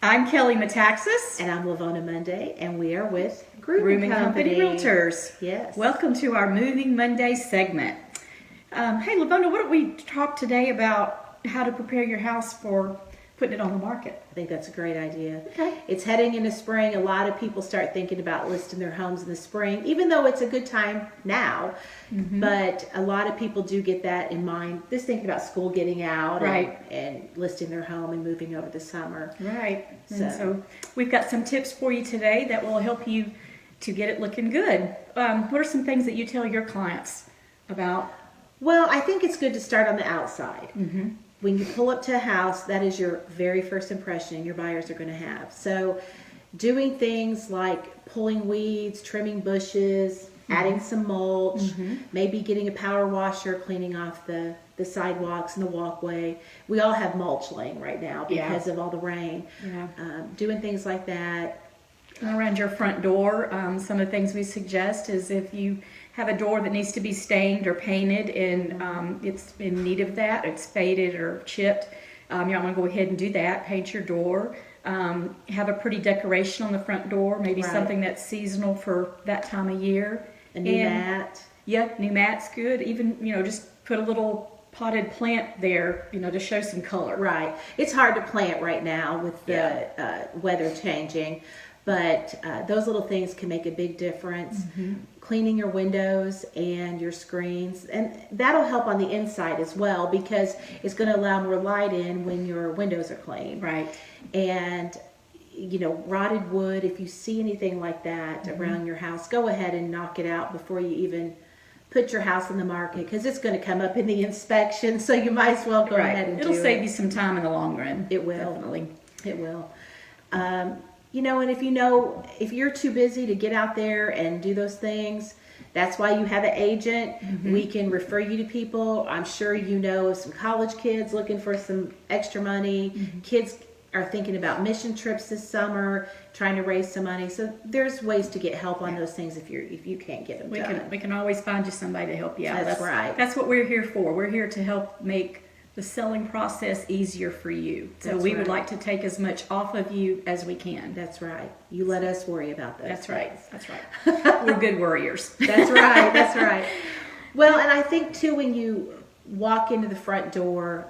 I'm Kelly Metaxas. And I'm Livona Monday, and we are with Grooming Company Realtors. Yes. Welcome to our Moving Monday segment. Hey, Livona, what did we talk today about how to prepare your house for putting it on the market? I think that's a great idea. Okay. It's heading into spring. A lot of people start thinking about listing their homes in the spring, even though it's a good time now. Mm-hmm. But a lot of people do get that in mind. Just thinking about school getting out, Right. and listing their home and moving over the summer. Right. So We've got some tips for you today that will help you to get it looking good. What are some things that you tell your clients about? Well, I think it's good to start on the outside. Mm-hmm. When you pull up to a house, that is your very first impression your buyers are going to have. So doing things like pulling weeds, trimming bushes, adding some mulch, maybe getting a power washer, cleaning off the sidewalks and the walkway. We all have mulch laying right now because of all the rain. Yeah. Doing things like that. Around your front door, some of the things we suggest is if you have a door that needs to be stained or painted and it's in need of that, it's faded or chipped, you might want to go ahead and do that. Paint your door. Have a pretty decoration on the front door, maybe something that's seasonal for that time of year. A new mat. Yeah, new mat's good. Even, just put a little potted plant there, to show some color. Right. It's hard to plant right now with the weather changing, but those little things can make a big difference. Cleaning your windows and your screens, and that'll help on the inside as well because it's going to allow more light in when your windows are clean. Right. And rotted wood, if you see anything like that around your house, go ahead and knock it out before you even put your house on the market because it's going to come up in the inspection, so you might as well go ahead and It'll do save it. you some time in the long run. It will. Definitely. It will. And if you're too busy to get out there and do those things, that's why you have an agent. We can refer you to people. I'm sure you know some college kids looking for some extra money. Kids are thinking about mission trips this summer, trying to raise some money. So there's ways to get help on those things if you can't get them done. We can always find you somebody to help you out. That's right. That's what we're here for. We're here to help make the selling process easier for you. So we would like to take as much off of you as we can. That's right. You let us worry about those. That's right. That's right. We're good worriers. That's right. That's right. Well, and I think too, when you walk into the front door,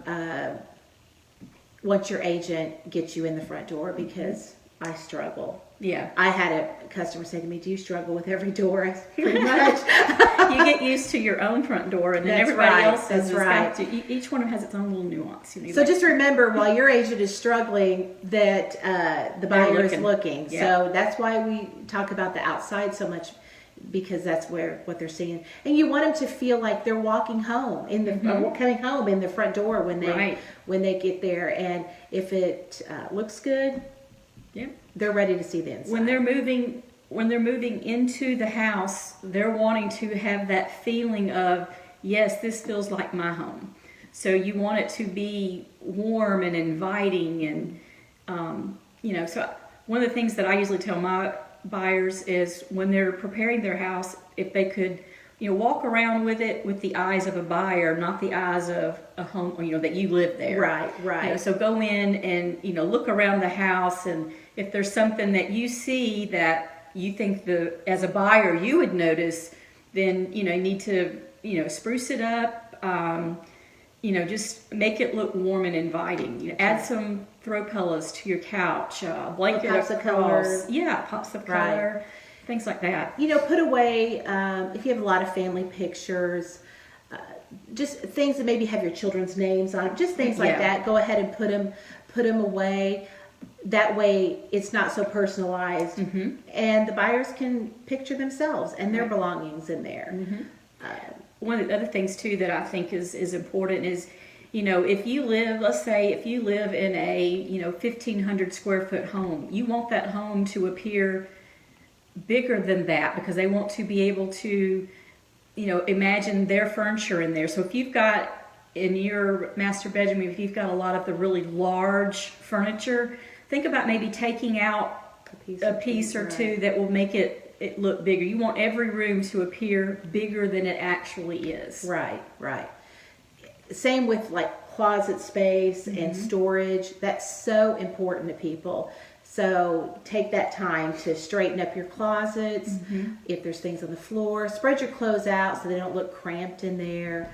once your agent gets you in the front door, because I struggle. Yeah. I had a customer say to me, "Do you struggle with every door?" I said, pretty much. You get used to your own front door, and then That's everybody right. else's That's has right. got to. Each one of them has its own little nuance. So just remember, while your agent is struggling, that the buyer is looking. Yeah. So that's why we talk about the outside so much, because that's what they're seeing, and you want them to feel like they're walking home coming home in the front door when they get there, and if it looks good, they're ready to see the inside. When they're moving into the house, they're wanting to have that feeling of, yes, this feels like my home. So you want it to be warm and inviting, and So one of the things that I usually tell my buyers is when they're preparing their house, if they could, walk around with it with the eyes of a buyer, not the eyes of a home, that you live there. Right. So go in and, look around the house, and if there's something that you see that you think as a buyer you would notice, then, you need to, spruce it up, just make it look warm and inviting. Add some throw pillows to your couch, blanket pops of color. Yeah, pops of color. Things like that. Put away, if you have a lot of family pictures, just things that maybe have your children's names on them, just things like that. Go ahead and put them away. That way it's not so personalized, and the buyers can picture themselves and their belongings in there. One of the other things too that I think is important is, if you live, let's say if you live in a 1,500 square foot home, you want that home to appear bigger than that, because they want to be able to, imagine their furniture in there. So if you've got in your master bedroom, if you've got a lot of the really large furniture, think about maybe taking out a piece or two that will make it look bigger. You want every room to appear bigger than it actually is. Right. same with like closet space and storage. That's so important to people. So take that time to straighten up your closets. If there's things on the floor, spread your clothes out so they don't look cramped in there.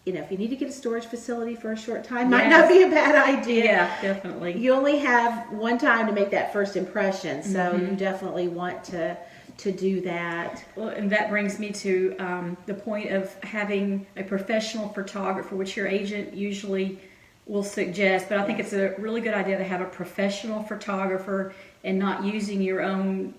If you need to get a storage facility for a short time, might not be a bad idea. Yeah, definitely. You only have one time to make that first impression, so you definitely want to do that. Well, and that brings me to the point of having a professional photographer, which your agent usually will suggest, but I think it's a really good idea to have a professional photographer and not using your own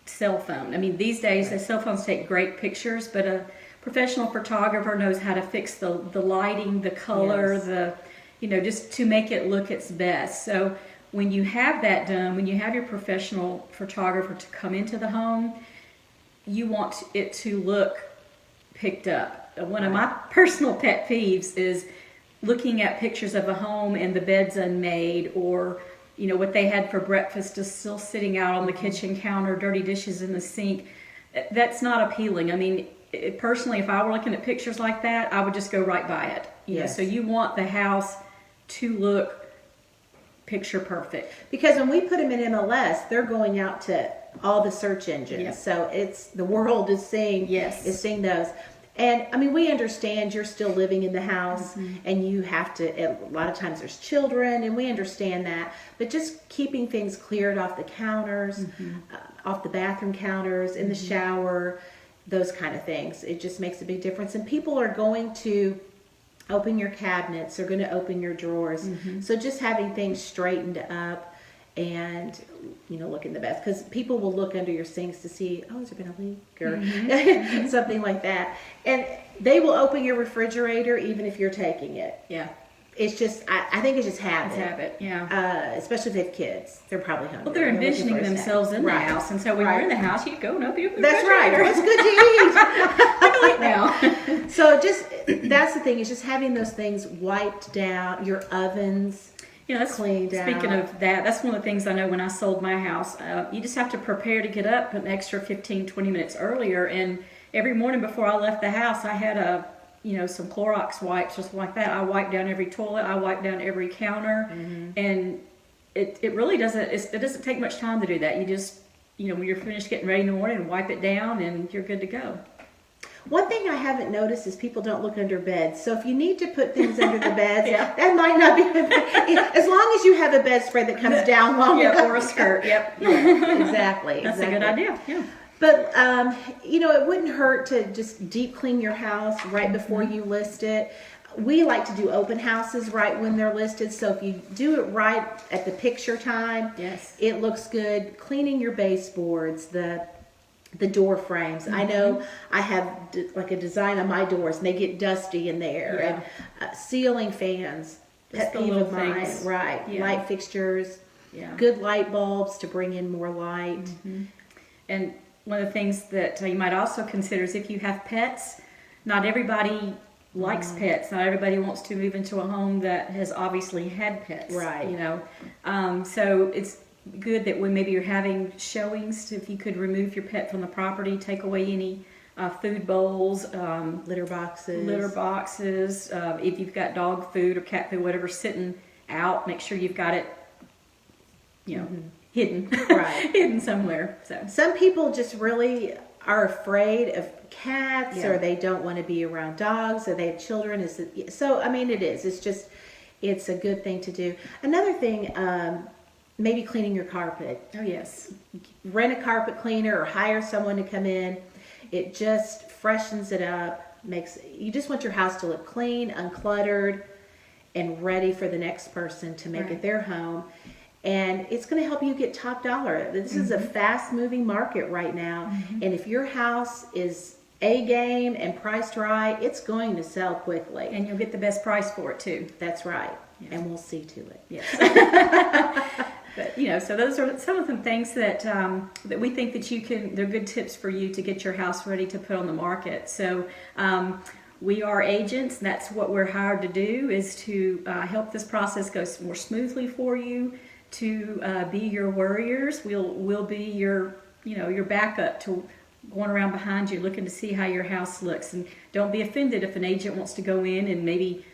cell phone. I mean, these days the cell phones take great pictures, but a professional photographer knows how to fix the lighting, the color, just to make it look its best. So when you have that done, when you have your professional photographer to come into the home, you want it to look picked up. One of my personal pet peeves is looking at pictures of a home and the bed's unmade, or what they had for breakfast is still sitting out on the kitchen counter, dirty dishes in the sink. That's not appealing. I mean, personally, if I were looking at pictures like that, I would just go right by it. So you want the house to look picture perfect. Because when we put them in MLS, they're going out to all the search engines. Yep. So it's the world is seeing those. And I mean, we understand you're still living in the house and you have to, a lot of times there's children, and we understand that, but just keeping things cleared off the counters, off the bathroom counters, in the shower, those kind of things. It just makes a big difference. And people are going to open your cabinets, they're going to open your drawers. So just having things straightened up and looking the best, because people will look under your sinks to see, has there been a leak or something like that, and they will open your refrigerator even if you're taking it. It's just, I think it's just habit. It's habit, especially if they have kids, they're probably hungry. Well, they're envisioning themselves in the house, and so when you're in the house, you go and open your That's refrigerator. right. What's good to eat? now. So that's the thing, is just having those things wiped down, your ovens. That's cleaned out. Speaking of that, that's one of the things I know when I sold my house. You just have to prepare to get up an extra 15, 20 minutes earlier. And every morning before I left the house, I had some Clorox wipes, just like that. I wiped down every toilet. I wiped down every counter. And it really doesn't, it doesn't take much time to do that. You just, when you're finished getting ready in the morning, wipe it down and you're good to go. One thing I haven't noticed is people don't look under beds. So if you need to put things under the beds, that might not be, as long as you have a bedspread that comes down long enough. Or a skirt, Exactly. That's a good idea, But, it wouldn't hurt to just deep clean your house right before you list it. We like to do open houses right when they're listed. So if you do it right at the picture time, it looks good. Cleaning your baseboards, the door frames. I know I have like a design on my doors and they get dusty in there. And ceiling fans, pet peeve of mine. Right. Light fixtures, good light bulbs to bring in more light. And one of the things that you might also consider is if you have pets, not everybody likes pets. Not everybody wants to move into a home that has obviously had pets. Right. So it's good that when maybe you're having showings, if you could remove your pet from the property, take away any food bowls, litter boxes, if you've got dog food or cat food, whatever sitting out, make sure you've got it, hidden, hidden somewhere. So some people just really are afraid of cats, or they don't want to be around dogs, or they have children. So I mean, it's a good thing to do. Another thing. Maybe cleaning your carpet. Oh, yes. Rent a carpet cleaner or hire someone to come in. It just freshens it up. You just want your house to look clean, uncluttered, and ready for the next person to make it their home. And it's going to help you get top dollar. This is a fast-moving market right now. And if your house is A-game and priced right, it's going to sell quickly. And you'll get the best price for it, too. That's right. And we'll see to it. Yes. But, so those are some of the things that that we think that they're good tips for you to get your house ready to put on the market. So we are agents. That's what we're hired to do, is to help this process go more smoothly for you, to be your warriors. We'll be your, your backup to going around behind you looking to see how your house looks. And don't be offended if an agent wants to go in and maybe,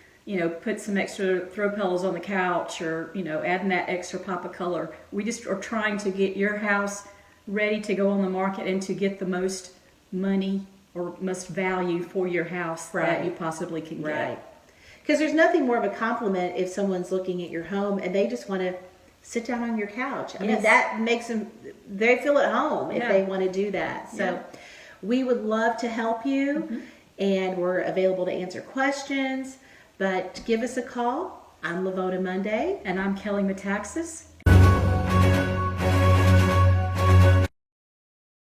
put some extra throw pillows on the couch, or, adding that extra pop of color. We just are trying to get your house ready to go on the market and to get the most money or most value for your house that Right. you possibly can get. Right. Because there's nothing more of a compliment if someone's looking at your home and they just want to sit down on your couch. I mean, Yes. that makes them, they feel at home if Yeah. they want to do that. So Yeah. we would love to help you, and we're available to answer questions. But give us a call. I'm Livona Monday. And I'm Kelly Metaxas.